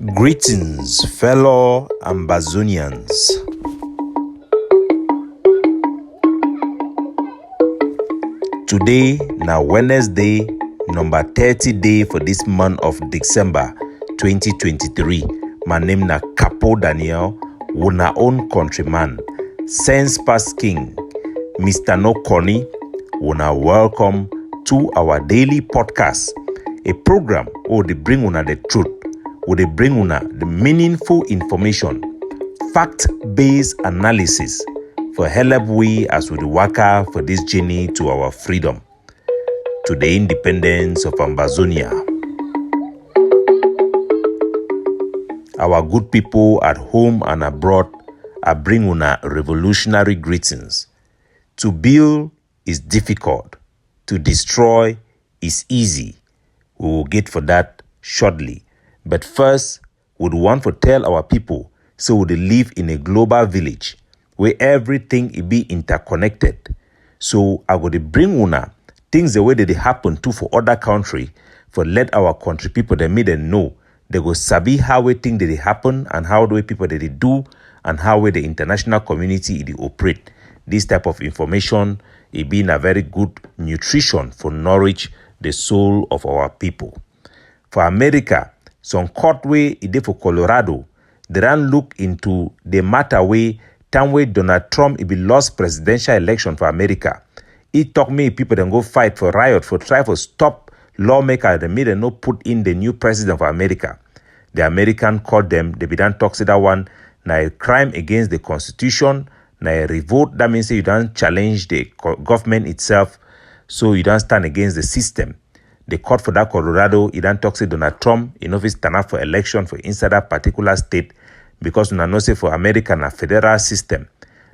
Greetings, fellow Ambazonians. Today, now Wednesday, number 30 day for this month of December 2023. My name na Capo Daniel, una own countryman, sense past king, Mr. No Corny. Una welcome to our daily podcast, a program where they bring una the truth, where they bring una the meaningful information, fact-based analysis for help we as we work for this journey to our freedom, to the independence of Ambazonia. Our good people at home and abroad are bring una revolutionary greetings. To build is difficult, to destroy is easy. We will get for that shortly. But first, we want to tell our people so we live in a global village where everything is be interconnected. So I will bring una things the way that they happen to for other country, for let our country people they may them know. They go sabi how we think that they happen and how the way people that they do and how way the international community they operate. This type of information it being a very good nutrition for nourish the soul of our people. For America, some court way it for Colorado, they don't look into the matter way time way Donald Trump it be lost presidential election for America. It talk me people then go fight for riot for try for stop lawmakers the made no put in the new president for America. The American called them, they be done talk say that one now a crime against the constitution. Now a revolt, that means you don't challenge the government itself, so you don't stand against the system. The court for that Colorado, you don't talk to Donald Trump, you know if stand up for election for inside that particular state, because you know say for America a federal system.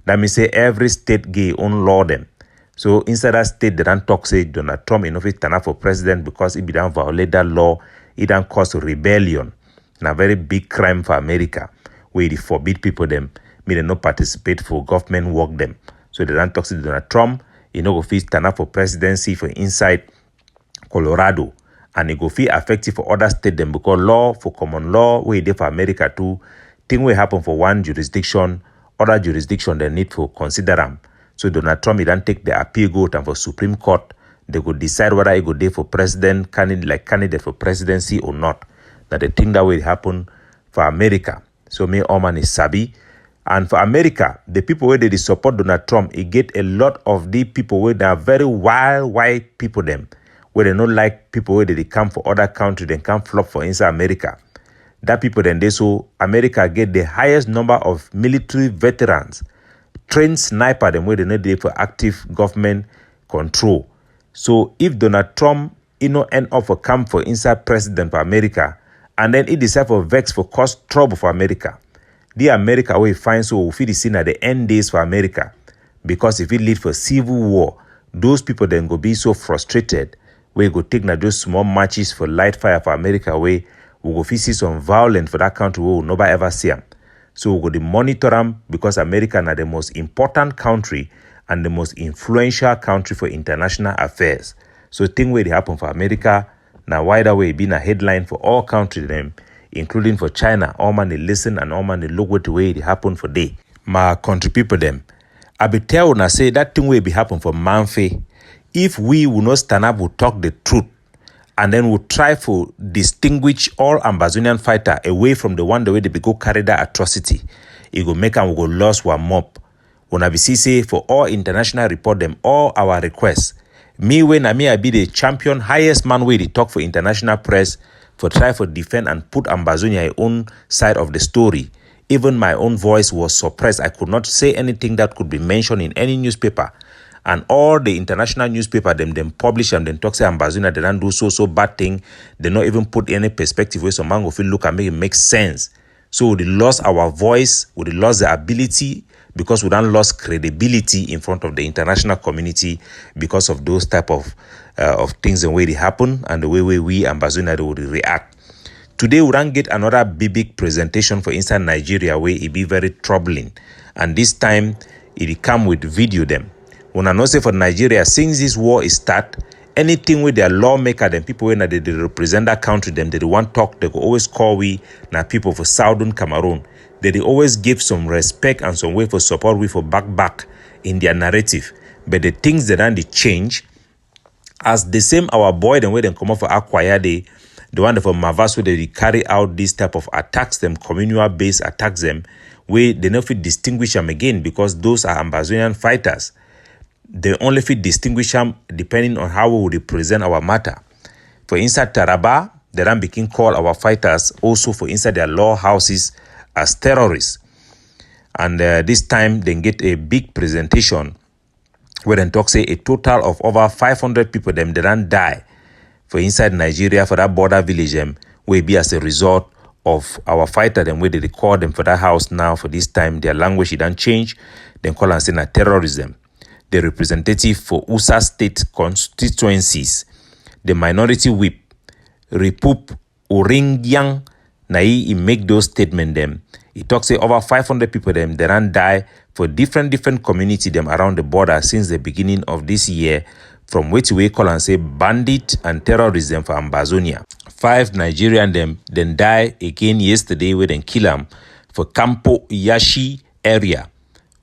That means say every state get own law them. So inside that state, they don't talk say Donald Trump, you know if stand up for president because it be done violate that law, it don't cause rebellion. Now very big crime for America, where they forbid people them. May they not participate for government work them. So they don't talk to Donald Trump. You know, go feel stand up for presidency for inside Colorado. And it go feel effective for other states them because law for common law, where they for America too, thing will happen for one jurisdiction, other jurisdiction they need to consider them. So Donald Trump, he don't take the appeal go and for Supreme Court. They go decide whether he go there for president, candidate for presidency or not. That the thing that will happen for America. So me Oman is sabi. And for America, the people where they support Donald Trump, it get a lot of the people where they are very wild white people them, where they not like people where they come for other country, they come flop for inside America. That people then they so America get the highest number of military veterans, trained sniper them where they not there for active government control. So if Donald Trump end up for come for inside president for America, and then it decide for vex for cause trouble for America. The America we find so we feel the scene at the end days for America. Because if it lead for civil war, those people then go be so frustrated, we go take na just small matches for light fire for America we go see some violence for that country we will never ever see them. So we go to monitor them because America is the most important country and the most influential country for international affairs. So thing where they happen for America, now wider way being a headline for all countries them, including for China. All man they listen and all man they look what the way it happen for day. My country people them. I be tell una say that thing will be happen for Manfe. If we will not stand up, we talk the truth, and then we try to distinguish all Ambazonian fighter away from the one the way they be go carry that atrocity. It go make and we go lost one mob. When I be say for all international report them all our requests. Me when I be the champion highest man way they talk for international press for try for defend and put Ambazonia own side of the story. Even my own voice was suppressed. I could not say anything that could be mentioned in any newspaper. And all the international newspaper them publish and then talk say Ambazonia they don't do so bad thing. They not even put any perspective where some man go feel look and make it make sense. So we lost our voice, we lost the ability because we don't lost credibility in front of the international community because of those type of things and the way they happen and the way we Ambazonia would react. Today we don't get another big presentation for inside Nigeria where it be very troubling, and this time it come with video them. When I know say for Nigeria since this war is start, anything with their lawmaker, them people when they represent that country, them they want talk, they go always call we now people for Southern Cameroon. They always give some respect and some way for support we for back in their narrative. But the things that they change, as the same our boy then where they come up for Akwayade, the one from Mavas where they carry out this type of attacks, them communal based attacks them, where they not fit distinguish them again because those are Ambazonian fighters. They only fit distinguish them depending on how we would represent our matter. For inside TARABA, they then begin call our fighters also for inside their law houses as terrorists. And this time they get a big presentation where they talk say a total of over 500 people them they don't die for inside Nigeria for that border village them will be as a result of our fighter them where they record them for that house now for this time their language it don't change then call and say na terrorism. The representative for USA state constituencies, the minority whip, Repup Uringyang, na he make those statements them. He talks say over 500 people them they ran die for different community them around the border since the beginning of this year, from which we call and say bandit and terrorism for Ambazonia. 5 Nigerian them then die again yesterday where they kill them for Campo Yashi area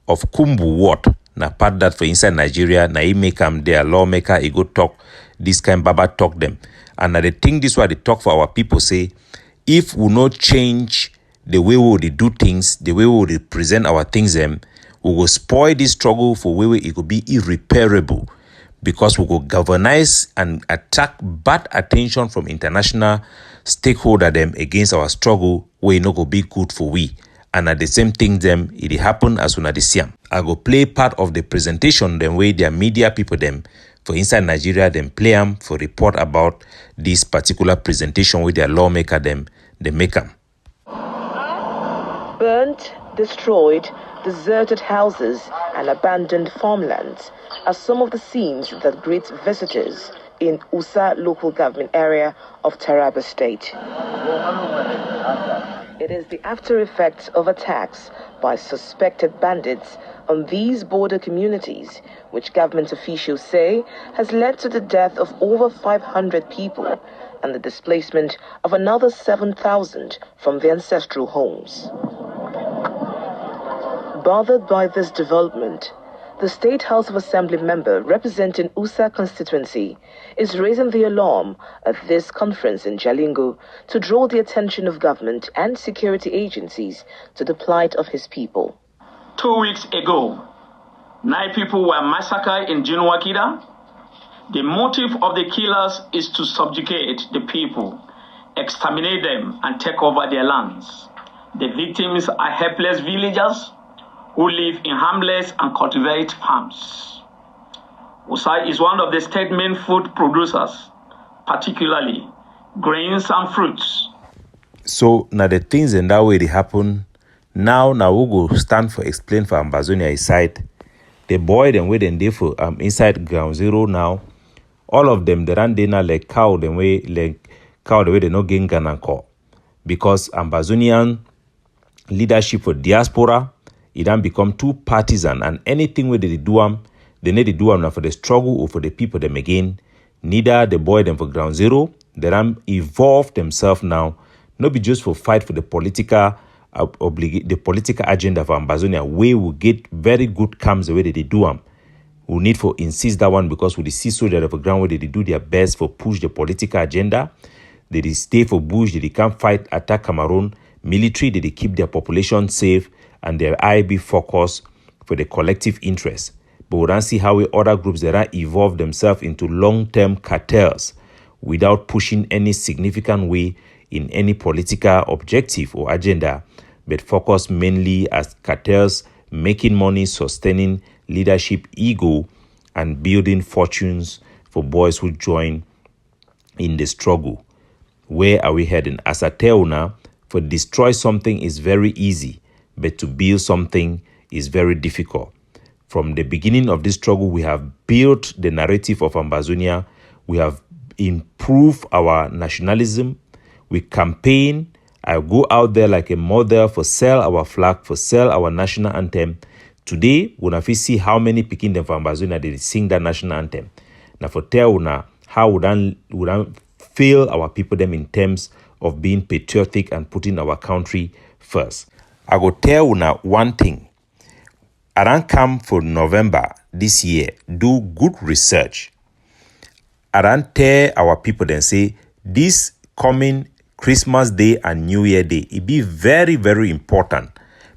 of Kumbu Ward. Na part that for inside Nigeria, na he make them their lawmaker, he go talk, this kind baba talk them. And na the thing this why they talk for our people say, if we not change the way we would do things, the way we would present our things them, we will spoil this struggle for where it could be irreparable. Because we will galvanize and attract bad attention from international stakeholder them against our struggle where it not go be good for we. And at the same thing them, it happen as soon as they see them. I go play part of the presentation them way their media people them for inside Nigeria them play them for report about this particular presentation with their lawmaker them they make them. Burnt, destroyed, deserted houses and abandoned farmlands are some of the scenes that greet visitors in Usa local government area of TARABA state. It is the after effects of attacks by suspected bandits on these border communities, which government officials say has led to the death of over 500 people and the displacement of another 7,000 from their ancestral homes. Bothered by this development, the State House of Assembly member representing Usa constituency is raising the alarm at this conference in Jalingo to draw the attention of government and security agencies to the plight of his people. 2 weeks ago, 9 people were massacred in Jinwakida. The motive of the killers is to subjugate the people, exterminate them, and take over their lands. The victims are helpless villagers who live in hamlets and cultivate farms. Usa is one of the state main food producers, particularly grains and fruits. So now the things in that way they happen. Now we go stand for explain for Ambazonia side. The boy them way then they for inside ground zero now. All of them they run there like cow the way they no gain Gananko. Because Ambazonian leadership for diaspora it then become too partisan, and anything where they do them, they need to do them now for the struggle or for the people them again. Neither the boy them for ground zero, they then evolve themselves now, not be just for fight for the political the political agenda for Ambazonia, where we get very good comes the way that they do them. We need for insist that one because we see soldiers of the ground where they do their best for push the political agenda. They stay for bush, they can't fight, attack Cameroon. Military, they keep their population safe and their eye be focused for the collective interest. But we don't see how other groups that are evolve themselves into long-term cartels without pushing any significant way in any political objective or agenda, but focus mainly as cartels, making money, sustaining leadership ego, and building fortunes for boys who join in the struggle. Where are we heading? As a tell now, for destroy something is very easy, but to build something is very difficult. From the beginning of this struggle, we have built the narrative of Ambazonia. We have improved our nationalism. We campaign. I go out there like a model for sell our flag, for sell our national anthem. Today, we have to see how many Pekin them for Ambazonia they sing that national anthem. Now for tell una how would I fail our people them in terms of being patriotic and putting our country first. I go tell una one thing. I don't come for November this year, do good research. I don't tell our people then say this coming Christmas Day and New Year Day, it be very, very important.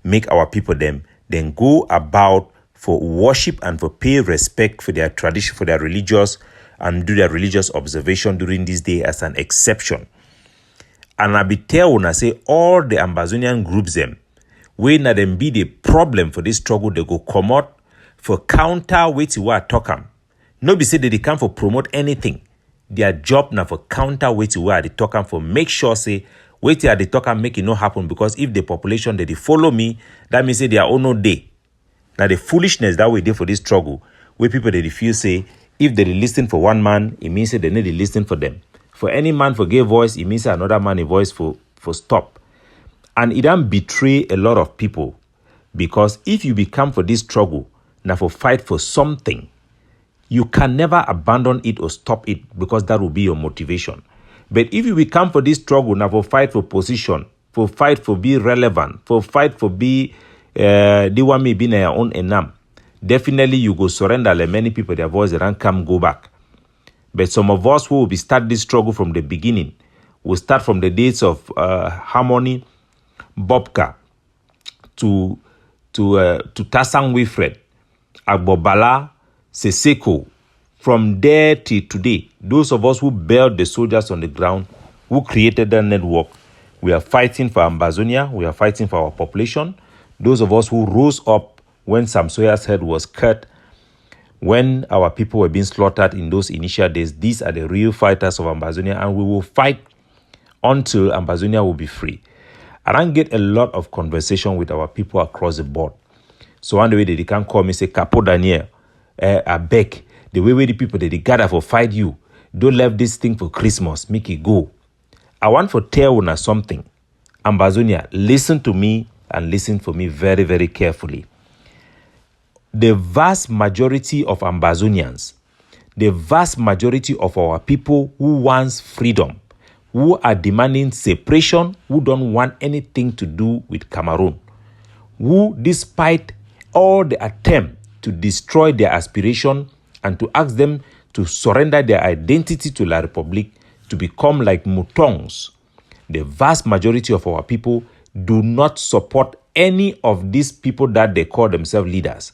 Make our people them then go about for worship and for pay respect for their tradition, for their religious, and do their religious observation during this day as an exception. And I be tell when I say all the Ambazonian groups them, when them be the problem for this struggle, they go come out for counter what you are talking. No be say that they come for promote anything. Their job now for counter what you are the talking for make sure say wait till the talking make it not happen, because if the population they follow me, that means say they are all no day. Now the foolishness that we did for this struggle, where people they feel say if they listen for one man, it means that they need to listen for them. For any man for give voice, it means another man a voice for stop. And it don't betray a lot of people, because if you become for this struggle, now for fight for something, you can never abandon it or stop it, because that will be your motivation. But if you become for this struggle, now for fight for position, for fight for be relevant, for fight for be, they want me be in your own enam, definitely you go surrender like many people, their voice and come go back. But some of us who will be start this struggle from the beginning, will start from the days of Harmony, Bobka, to Tasang Wilfred, Agbobala, Seseko. From there till today, those of us who built the soldiers on the ground, who created the network, we are fighting for Ambazonia, we are fighting for our population. Those of us who rose up when Sam Sawyer's head was cut, when our people were being slaughtered in those initial days, these are the real fighters of Ambazonia, and we will fight until Ambazonia will be free. I don't get a lot of conversation with our people across the board. So one way they can call me, say, Capo Daniel, I beg, the way the people that they gather for fight you, don't leave this thing for Christmas, make it go. I want to tell you something. Ambazonia, listen to me and listen for me very, very carefully. The vast majority of Ambazonians, the vast majority of our people who wants freedom, who are demanding separation, who don't want anything to do with Cameroon, who, despite all the attempt to destroy their aspiration and to ask them to surrender their identity to La Republique, to become like Mutongs, the vast majority of our people do not support any of these people that they call themselves leaders.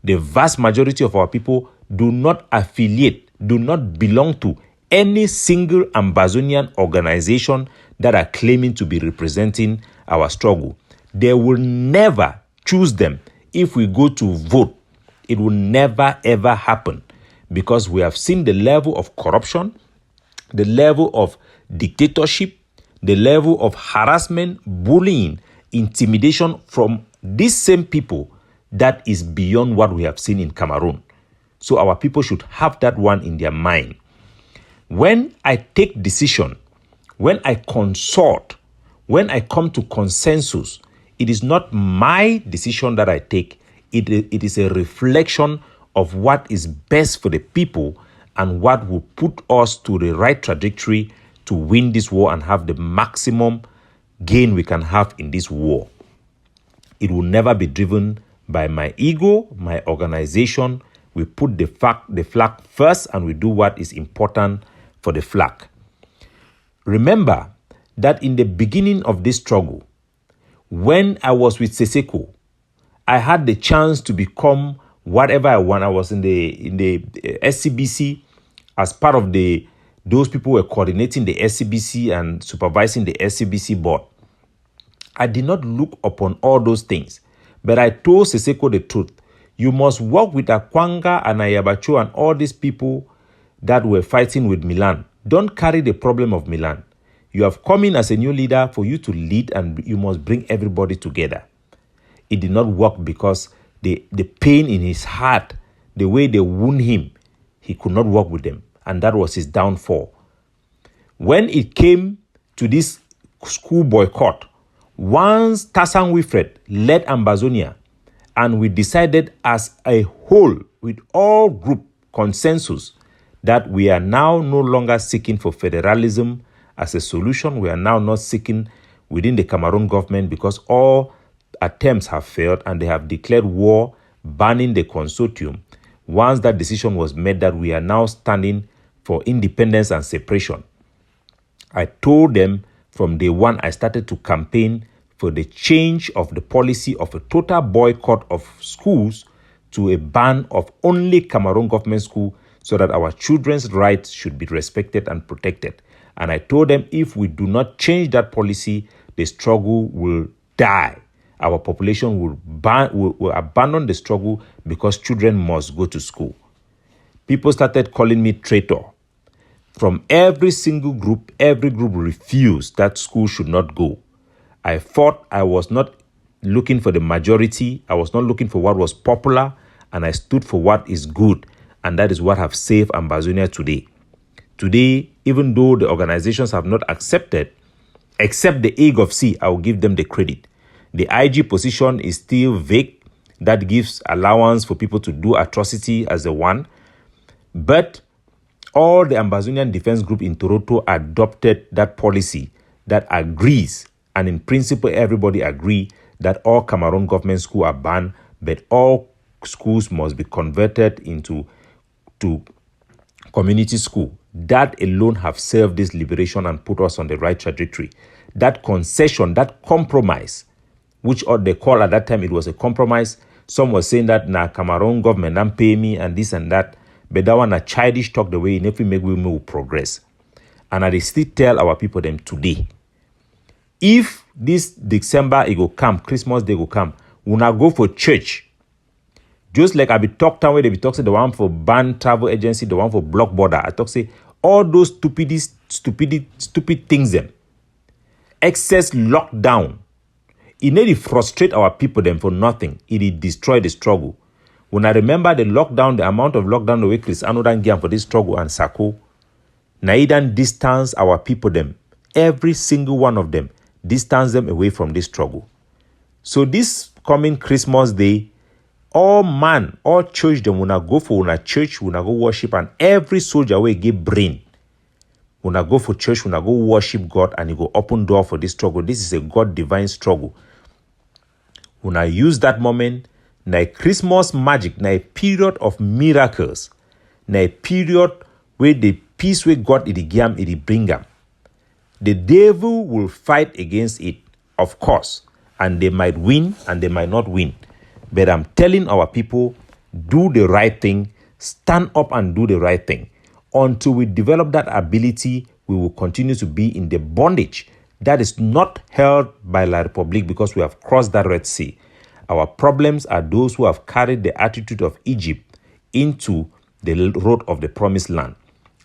The vast majority of our people do not affiliate, do not belong to any single Ambazonian organization that are claiming to be representing our struggle. They will never choose them if we go to vote. It will never ever happen, because we have seen the level of corruption, the level of dictatorship, the level of harassment, bullying, intimidation from these same people that is beyond what we have seen in Cameroon. So our people should have that one in their mind. When I take decision, when I consult, when I come to consensus, it is not my decision that I take. It is a reflection of what is best for the people and what will put us to the right trajectory to win this war and have the maximum gain we can have in this war. It will never be driven by my ego, my organization. We put the flag first, and we do what is important for the flag. Remember that in the beginning of this struggle, when I was with Seseko, I had the chance to become whatever I want. I was in the SCBC as part of those people were coordinating the SCBC and supervising the SCBC board. I did not look upon all those things, but I told Seseko the truth. You must work with Akwanga and Ayabacho and all these people that were fighting with Milan. Don't carry the problem of Milan. You have come in as a new leader for you to lead, and you must bring everybody together. It did not work because the pain in his heart, the way they wound him, he could not work with them. And that was his downfall. When it came to this school boycott, once Tasang Wilfred led Ambazonia, and we decided as a whole, with all group consensus, that we are now no longer seeking for federalism as a solution. We are now not seeking within the Cameroon government because all attempts have failed and they have declared war, banning the consortium. Once that decision was made that we are now standing for independence and separation, I told them from day one I started to campaign for the change of the policy of a total boycott of schools to a ban of only Cameroon government school so that our children's rights should be respected and protected. And I told them if we do not change that policy, the struggle will die. Our population will abandon the struggle because children must go to school. People started calling me traitor. From every single group, every group refused that school should not go. I thought I was not looking for the majority. I was not looking for what was popular, and I stood for what is good, and that is what have saved Ambazonia today. Today, even though the organizations have not accepted, except the AIG of C, I will give them the credit. The IG position is still vague. That gives allowance for people to do atrocity as the one. But all the Ambazonian Defense Group in Toronto adopted that policy that agrees, and in principle everybody agree, that all Cameroon government schools are banned, but all schools must be converted into community school. That alone have served this liberation and put us on the right trajectory. That concession, that compromise, which they call at that time, it was a compromise. Some were saying that Cameroon government don't pay me and this and that. But that one a childish talk the way in every make we move progress. And I still tell our people them today. If this December it go come, Christmas day go come, we now go for church. Just like I be talk time where they be talk say the one for ban travel agency, the one for block border. I talk say all those stupid things them. Excess lockdown. It need to frustrate our people them for nothing. It destroy the struggle. When I remember the lockdown, the amount of lockdown the way Chris Anodan gave for this struggle and Sako, Naidan distance our people them. Every single one of them distance them away from this struggle. So this coming Christmas day, all church them wanna go for una church, wanna go worship, and every soldier will give brain. Wanna go for church, wanna go worship God, and you go open door for this struggle. This is a God divine struggle. Wanna use that moment, na Christmas magic, na a period of miracles, na a period where the peace with God it bring them. The devil will fight against it, of course, and they might win and they might not win. But I'm telling our people, do the right thing, stand up and do the right thing. Until we develop that ability, we will continue to be in the bondage that is not held by La Republique because we have crossed that Red Sea. Our problems are those who have carried the attitude of Egypt into the road of the promised land.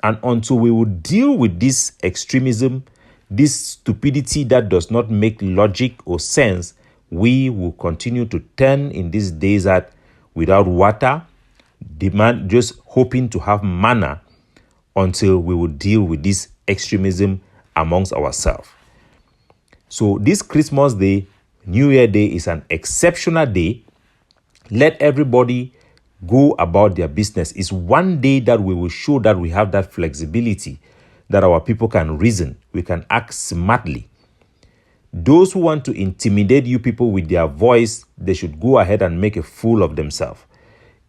And until we will deal with this extremism, this stupidity that does not make logic or sense, we will continue to turn in this desert without water, just hoping to have manna until we will deal with this extremism amongst ourselves. So this Christmas Day, New Year Day is an exceptional day. Let everybody go about their business. It's one day that we will show that we have that flexibility, that our people can reason, we can act smartly. Those who want to intimidate you people with their voice, they should go ahead and make a fool of themselves.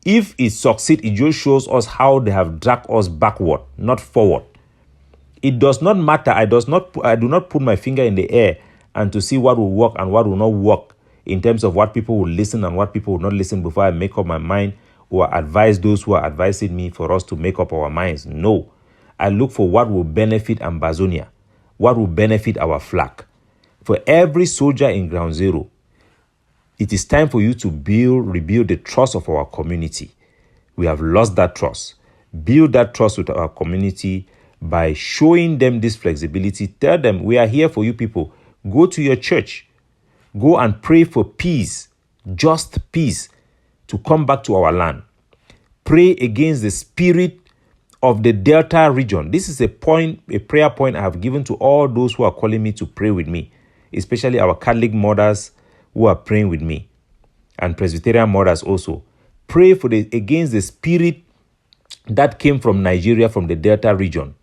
If it succeeds, it just shows us how they have dragged us backward, not forward. It does not matter. I do not put my finger in the air and to see what will work and what will not work in terms of what people will listen and what people will not listen before I make up my mind or advise those who are advising me for us to make up our minds. No. I look for what will benefit Ambazonia, what will benefit our flag. For every soldier in Ground Zero, it is time for you to rebuild the trust of our community. We have lost that trust. Build that trust with our community by showing them this flexibility. Tell them, we are here for you people. Go to your church. Go and pray for peace, just peace, to come back to our land. Pray against the spirit of the Delta region. This is a prayer point I have given to all those who are calling me to pray with me, especially our Catholic mothers who are praying with me, and Presbyterian mothers also. Pray against the spirit that came from Nigeria, from the Delta region.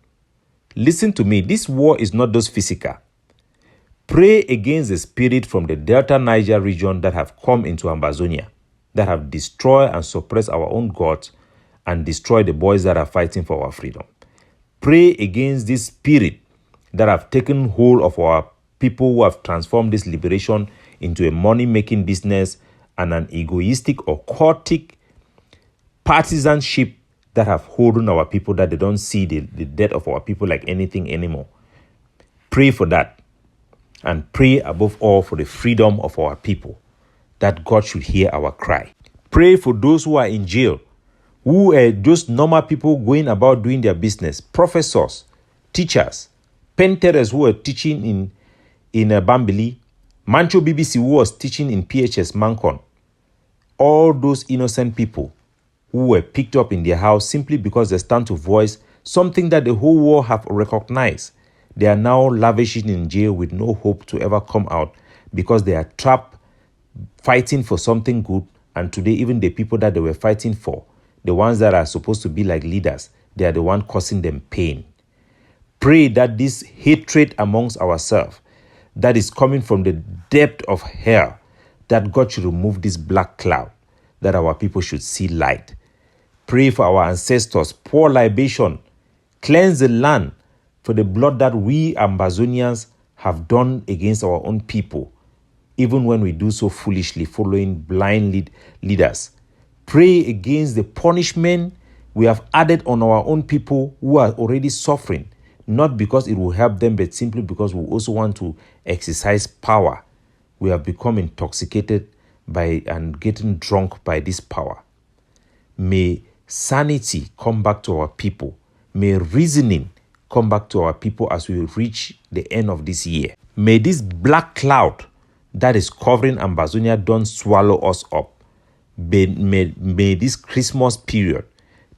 Listen to me, this war is not just physical. Pray against the spirit from the Delta Niger region that have come into Ambazonia, that have destroyed and suppressed our own gods and destroyed the boys that are fighting for our freedom. Pray against this spirit that have taken hold of our people, who have transformed this liberation into a money-making business and an egoistic or cultic partisanship that have holding our people, that they don't see the death of our people like anything anymore. Pray for that. And pray above all for the freedom of our people, that God should hear our cry. Pray for those who are in jail, who are just normal people going about doing their business, professors, teachers, painters who are teaching in Bambili, Mancho BBC who was teaching in PHS Mancon. All those innocent people who were picked up in their house simply because they stand to voice something that the whole world have recognized. They are now lavishing in jail with no hope to ever come out because they are trapped fighting for something good. And today, even the people that they were fighting for, the ones that are supposed to be like leaders, they are the ones causing them pain. Pray that this hatred amongst ourselves that is coming from the depth of hell, that God should remove this black cloud, that our people should see light. Pray for our ancestors, pour libation, cleanse the land for the blood that we Ambazonians have done against our own people, even when we do so foolishly, following blind leaders. Pray against the punishment we have added on our own people who are already suffering, not because it will help them, but simply because we also want to exercise power. We have become intoxicated by and getting drunk by this power. May sanity come back to our people. May reasoning come back to our people as we reach the end of this year. May this black cloud that is covering Ambazonia don't swallow us up. May this Christmas period,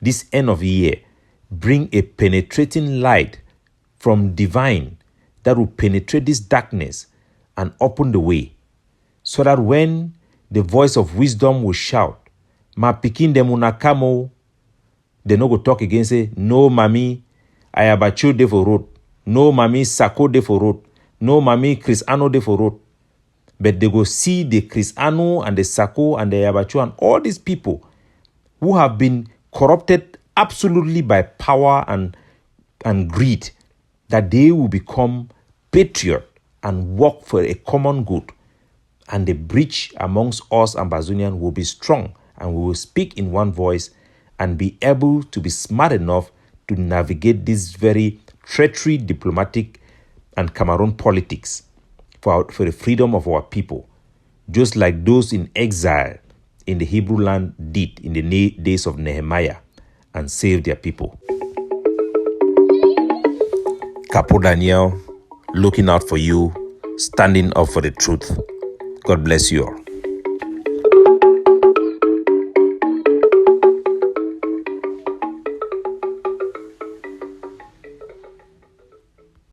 this end of year, bring a penetrating light from divine that will penetrate this darkness and open the way, so that when the voice of wisdom will shout, "Ma pikin dem unakamo," they no go talk again, say, "No, mami, Ayabacho de for road. No, mami, Sako de for road. No, mami, Chris Ano de for road." But they go see the Chris Ano and the Sako and the Ayabacho and all these people who have been corrupted absolutely by power and greed, that they will become patriot and work for a common good. And the breach amongst us Ambazonians will be strong, and we will speak in one voice and be able to be smart enough to navigate this very treachery, diplomatic, and Cameroon politics for the freedom of our people, just like those in exile in the Hebrew land did in the days of Nehemiah, and save their people. Capo Daniel, looking out for you, standing up for the truth. God bless you all.